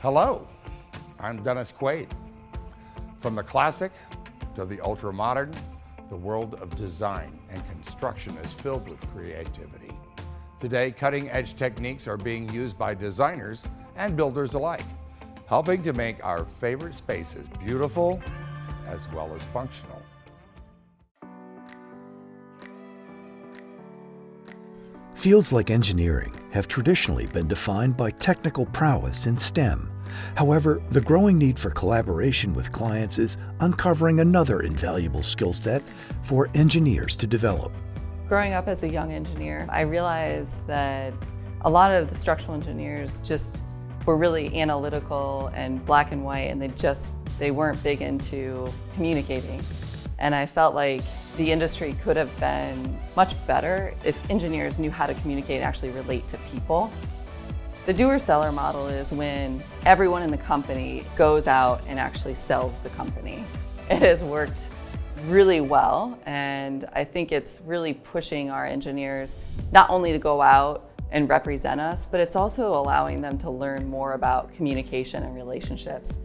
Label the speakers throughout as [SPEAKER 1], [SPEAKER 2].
[SPEAKER 1] Hello, I'm Dennis Quaid. From the classic to the ultra-modern, the world of design and construction is filled with creativity. Today, cutting-edge techniques are being used by designers and builders alike, helping to make our favorite spaces beautiful as well as functional.
[SPEAKER 2] Fields like engineering have traditionally been defined by technical prowess in STEM. However, the growing need for collaboration with clients is uncovering another invaluable skill set for engineers to develop.
[SPEAKER 3] Growing up as a young engineer, I realized that a lot of the structural engineers just were really analytical and black and white, and they weren't big into communicating. And I felt like the industry could have been much better if engineers knew how to communicate and actually relate to people. The doer-seller model is when everyone in the company goes out and actually sells the company. It has worked really well, and I think it's really pushing our engineers not only to go out and represent us, but it's also allowing them to learn more about communication and relationships.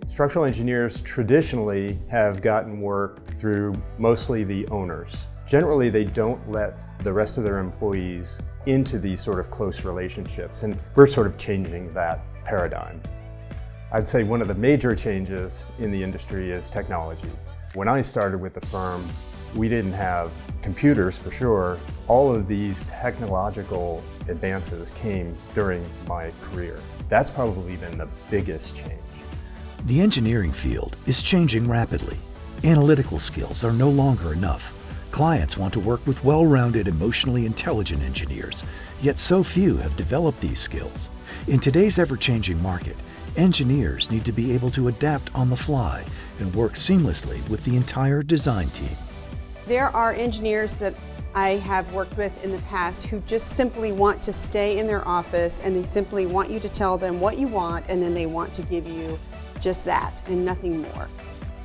[SPEAKER 4] Structural engineers traditionally have gotten work through mostly the owners. Generally, they don't let the rest of their employees into these sort of close relationships, and we're sort of changing that paradigm. I'd say one of the major changes in the industry is technology. When I started with the firm, we didn't have computers for sure. All of these technological advances came during my career. That's probably been the biggest change.
[SPEAKER 2] The engineering field is changing rapidly. Analytical skills are no longer enough. Clients want to work with well-rounded, emotionally intelligent engineers, yet so few have developed these skills. In today's ever-changing market, engineers need to be able to adapt on the fly and work seamlessly with the entire design team.
[SPEAKER 5] There are engineers that I have worked with in the past who just simply want to stay in their office, and they simply want you to tell them what you want, and then they want to give you just that and nothing more.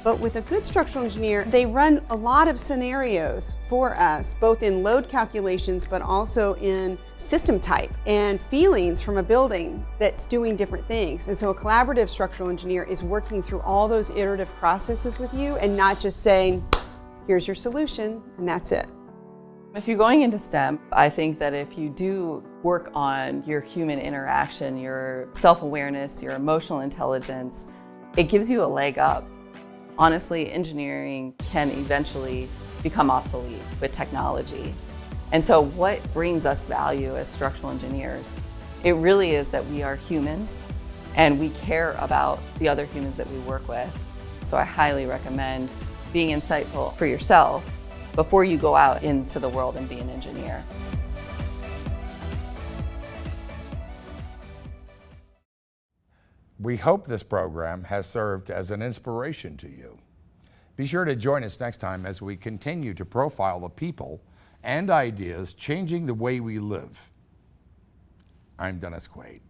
[SPEAKER 5] But with a good structural engineer, they run a lot of scenarios for us, both in load calculations, but also in system type and feelings from a building that's doing different things. And so a collaborative structural engineer is working through all those iterative processes with you and not just saying, here's your solution, and that's it.
[SPEAKER 3] If you're going into STEM, I think that if you do work on your human interaction, your self-awareness, your emotional intelligence, it gives you a leg up. Honestly, engineering can eventually become obsolete with technology. And so what brings us value as structural engineers? It really is that we are humans and we care about the other humans that we work with. So I highly recommend being insightful for yourself before you go out into the world and be an engineer.
[SPEAKER 1] We hope this program has served as an inspiration to you. Be sure to join us next time as we continue to profile the people and ideas changing the way we live. I'm Dennis Quaid.